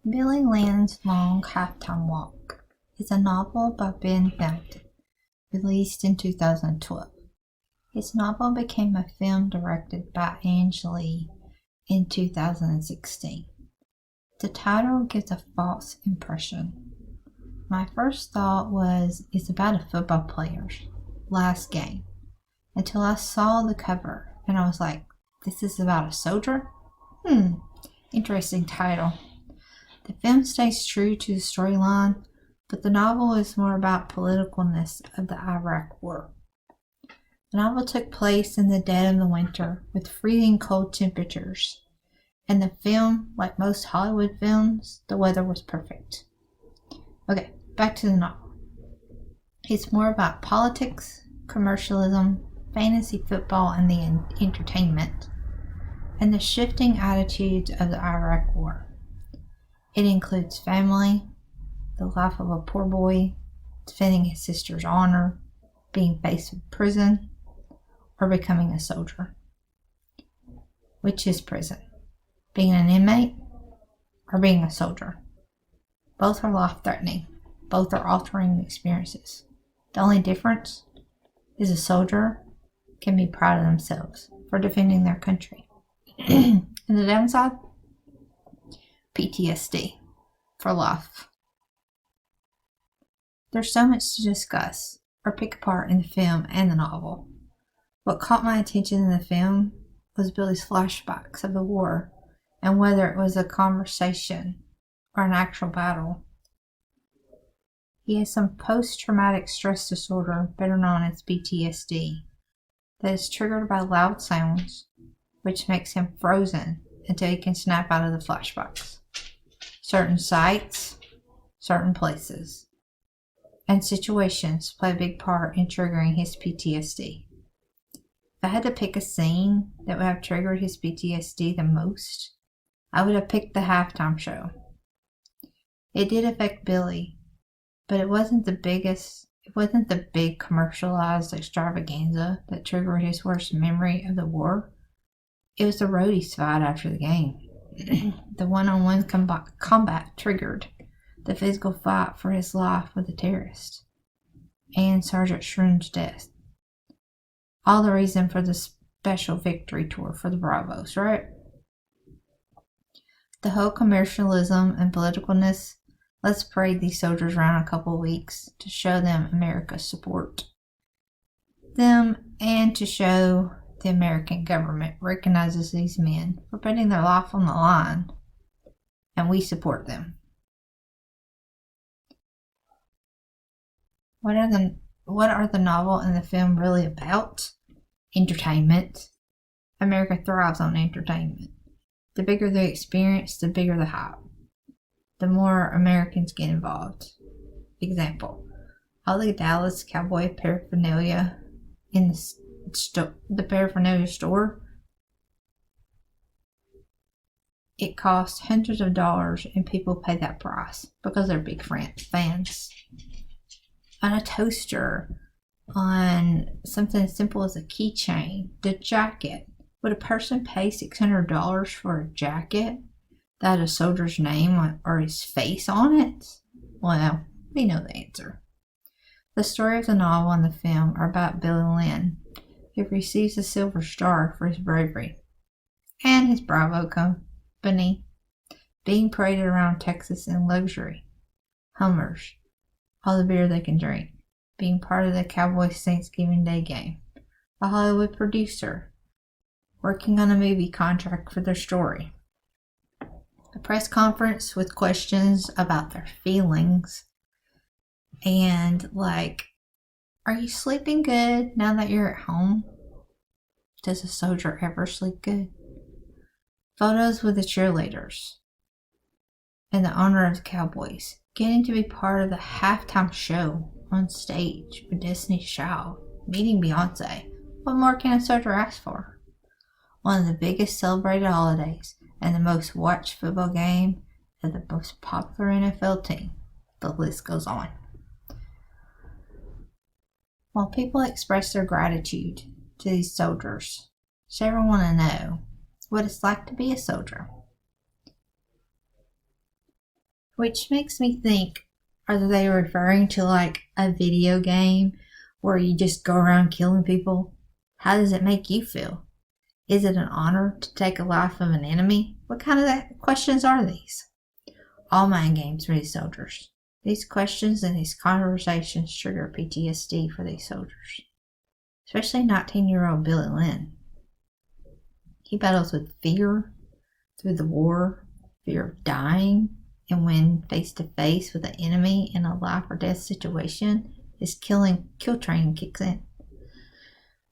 Billy Lynn's Long Halftime Walk is a novel by Ben Fountain, released in 2012. His novel became a film directed by Lee in 2016. The title gives a false impression. My first thought was it's about a football player's last game, until I saw the cover and I was like, this is about a soldier? Interesting title. The film stays true to the storyline, but the novel is more about politicalness of the Iraq War. The novel took place in the dead of the winter with freezing cold temperatures. In the film, like most Hollywood films, the weather was perfect. Okay, back to the novel. It's more about politics, commercialism, fantasy football, and the entertainment, and the shifting attitudes of the Iraq War. It includes family, the life of a poor boy, defending his sister's honor, being faced with prison, or becoming a soldier. Which is prison? Being an inmate or being a soldier? Both are life-threatening. Both are altering experiences. The only difference is a soldier can be proud of themselves for defending their country. And the downside? PTSD for life. There's so much to discuss or pick apart in the film and the novel. What caught my attention in the film was Billy's flashbacks of the war and whether it was a conversation or an actual battle. He has some post-traumatic stress disorder, better known as PTSD, that is triggered by loud sounds, which makes him frozen until he can snap out of the flashbacks. Certain sights, certain places, and situations play a big part in triggering his PTSD. If I had to pick a scene that would have triggered his PTSD the most, I would have picked the halftime show. It did affect Billy, but it wasn't the big commercialized extravaganza that triggered his worst memory of the war. It was the roadies fight after the game. The one-on-one combat triggered the physical fight for his life with the terrorist and Sergeant Shroom's death. All the reason for the special victory tour for the Bravos, right? The whole commercialism and politicalness, let's parade these soldiers around a couple of weeks to show them America's support. Them and to show the American government recognizes these men for putting their life on the line, and we support them. What are the novel and the film really about? Entertainment. America thrives on entertainment. The bigger the experience, the bigger the hype. The more Americans get involved. Example, all the Dallas Cowboy paraphernalia in the paraphernalia store, it costs hundreds of dollars and people pay that price because they're big fans. On a toaster, on something as simple as a keychain, the jacket. Would a person pay $600 for a jacket that had a soldier's name or his face on it? Well, we know the answer. The story of the novel and the film are about Billy Lynn, who receives a Silver Star for his bravery, and his Bravo company being paraded around Texas in luxury, Hummers, all the beer they can drink, being part of the Cowboys Thanksgiving Day game, a Hollywood producer, working on a movie contract for their story, a press conference with questions about their feelings, and like, are you sleeping good now that you're at home? Does a soldier ever sleep good? Photos with the cheerleaders and the owner of the Cowboys, getting to be part of the halftime show on stage with Destiny's Child, meeting Beyonce. What more can a soldier ask for? One of the biggest celebrated holidays and the most watched football game of the most popular NFL team. The list goes on. While people express their gratitude to these soldiers, several want to know what it's like to be a soldier. Which makes me think, are they referring to like a video game where you just go around killing people? How does it make you feel? Is it an honor to take a life of an enemy? What kind of questions are these? All mind games for these soldiers. These questions and these conversations trigger PTSD for these soldiers. Especially 19-year-old Billy Lynn. He battles with fear through the war, fear of dying, and when face to face with an enemy in a life or death situation, his kill train kicks in.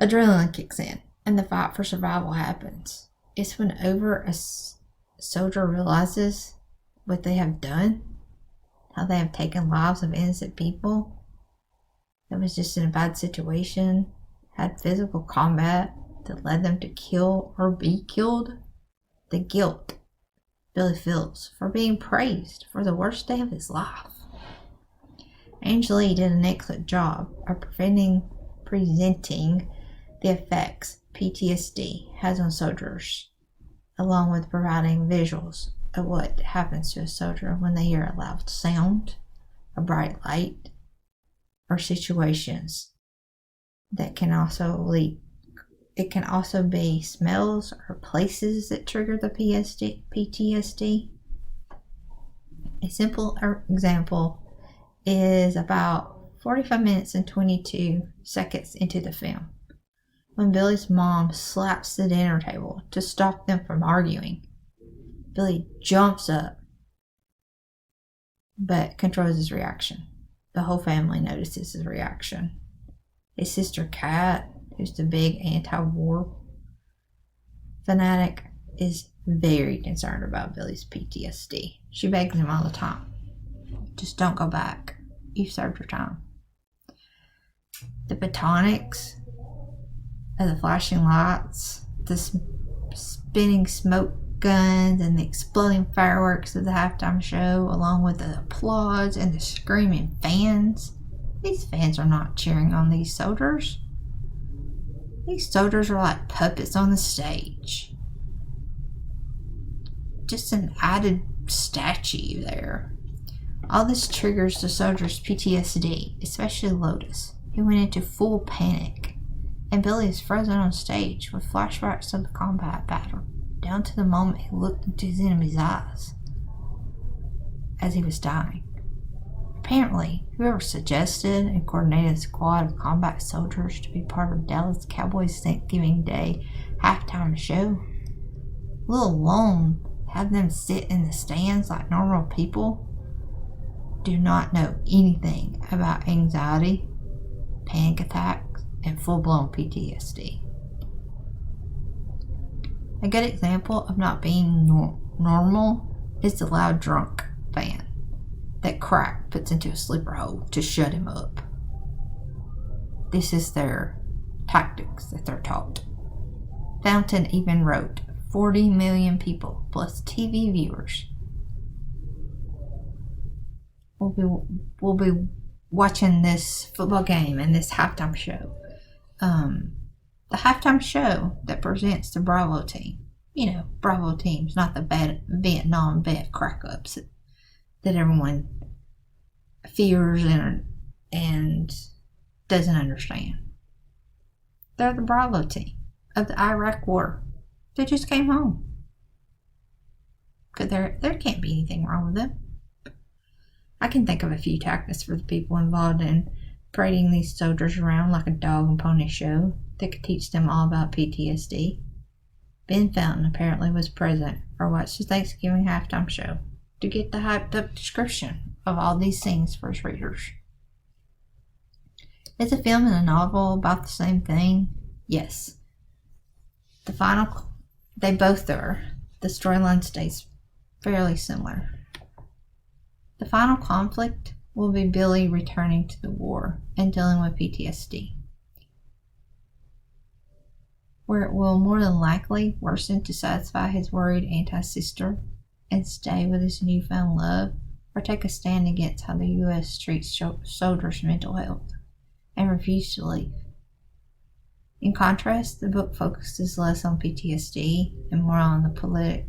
Adrenaline kicks in, and the fight for survival happens. It's whenever a soldier realizes what they have done, how they have taken lives of innocent people that was just in a bad situation, had physical combat that led them to kill or be killed, the guilt Billy feels for being praised for the worst day of his life. Angela did an excellent job of presenting the effects PTSD has on soldiers, along with providing visuals of what happens to a soldier when they hear a loud sound, a bright light, or situations that can also lead. It can also be smells or places that trigger the PTSD. A simple example is about 45 minutes and 22 seconds into the film, when Billy's mom slaps the dinner table to stop them from arguing. Billy jumps up, but controls his reaction. The whole family notices his reaction. His sister Kat, who's the big anti-war fanatic, is very concerned about Billy's PTSD. She begs him all the time, just don't go back. You've served your time. The photonics of the flashing lights, the spinning smoke guns, and the exploding fireworks of the halftime show, along with the applause and the screaming fans. These fans are not cheering on these soldiers. These soldiers are like puppets on the stage. Just an added statue there. All this triggers the soldiers' PTSD, especially Lotus, who went into full panic. And Billy is frozen on stage with flashbacks of the combat battle, down to the moment he looked into his enemy's eyes as he was dying. Apparently, whoever suggested and coordinated a squad of combat soldiers to be part of Dallas Cowboys' Thanksgiving Day halftime show, let alone have them sit in the stands like normal people, do not know anything about anxiety, panic attacks, and full-blown PTSD. A good example of not being normal is the loud drunk fan that Crack puts into a sleeper hole to shut him up. This is their tactics that they're taught. Fountain even wrote 40 million people plus TV viewers will be watching this football game and this halftime show. The halftime show that presents the Bravo team. You know, Bravo teams, not the bad Vietnam vet crack-ups that everyone fears and doesn't understand. They're the Bravo team of the Iraq War. They just came home. Because there can't be anything wrong with them. I can think of a few tactics for the people involved in parading these soldiers around like a dog and pony show that could teach them all about PTSD. Ben Fountain apparently was present or watched the Thanksgiving halftime show to get the hyped up description of all these scenes for his readers. Is a film and a novel about the same thing? Yes. They both are. The storyline stays fairly similar. The final conflict will be Billy returning to the war and dealing with PTSD, where it will more than likely worsen to satisfy his worried anti-sister and stay with his newfound love, or take a stand against how the U.S. treats soldiers' mental health and refuse to leave. In contrast, the book focuses less on PTSD and more on the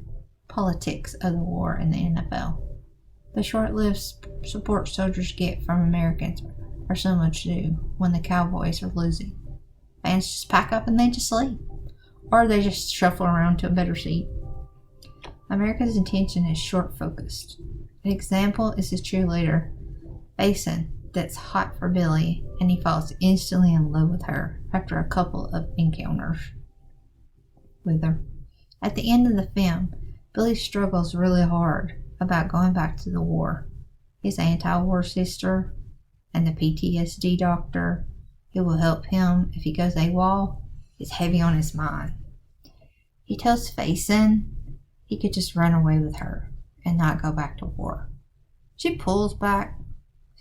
politics of the war and the NFL. The short-lived support soldiers get from Americans are similar to when the Cowboys are losing. Fans just pack up and they just leave. Or they just shuffle around to a better seat. America's attention is short-focused. An example is the cheerleader, Basin, that's hot for Billy, and he falls instantly in love with her after a couple of encounters with her. At the end of the film, Billy struggles really hard about going back to the war. His anti-war sister and the PTSD doctor who will help him if he goes AWOL is heavy on his mind. He tells Faison he could just run away with her and not go back to war. She pulls back,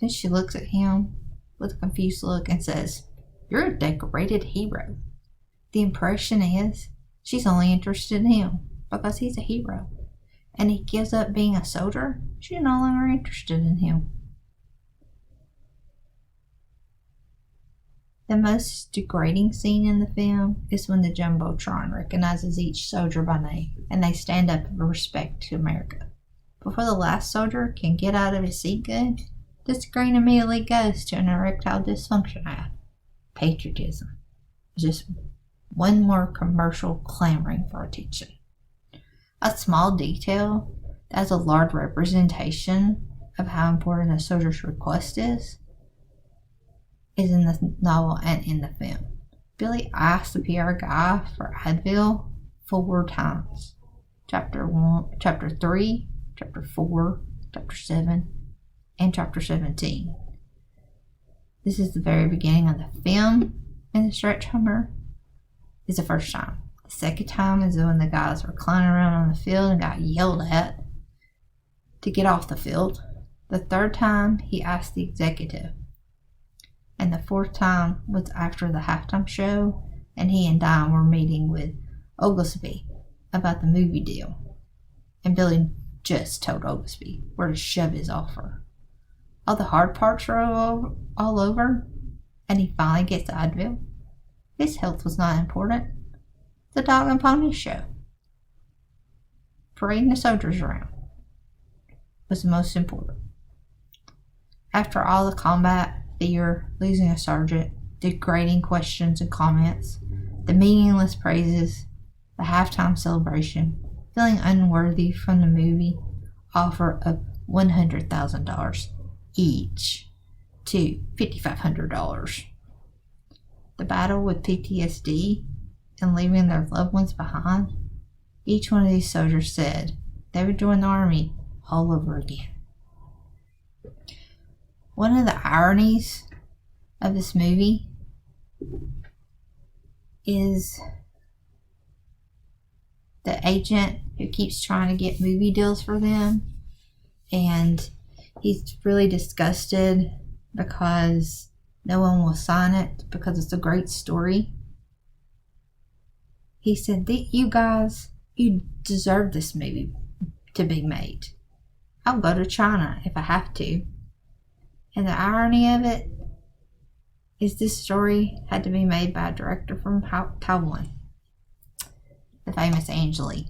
then she looks at him with a confused look and says, "You're a decorated hero." The impression is she's only interested in him because he's a hero. And he gives up being a soldier, she's no longer interested in him. The most degrading scene in the film is when the Jumbotron recognizes each soldier by name and they stand up in respect to America. Before the last soldier can get out of his seat good, the screen immediately goes to an erectile dysfunction ad. Patriotism. Just one more commercial clamoring for attention. A small detail that has a large representation of how important a soldier's request is in the novel and in the film. Billy asks the PR guy for Advil 4 times. Chapter 1, Chapter 3, Chapter 4, Chapter 7, and Chapter 17. This is the very beginning of the film, and the stretch hummer is the first time. The second time is when the guys were climbing around on the field and got yelled at to get off the field. The third time, he asked the executive. And the fourth time was after the halftime show, and he and Don were meeting with Oglesby about the movie deal. And Billy just told Oglesby where to shove his offer. All the hard parts are all over, and he finally gets Advil. His health was not important. The dog and pony show, parading the soldiers around, was the most important. After all the combat, fear, losing a sergeant, degrading questions and comments, the meaningless praises, the halftime celebration, feeling unworthy from the movie offer of $100,000 each to $5,500. The battle with PTSD and leaving their loved ones behind, each one of these soldiers said they would join the army all over again. One of the ironies of this movie is the agent who keeps trying to get movie deals for them, and he's really disgusted because no one will sign it because it's a great story. He said, "You guys, you deserve this movie to be made. I'll go to China if I have to." And the irony of it is this story had to be made by a director from Taiwan, the famous Ang Lee.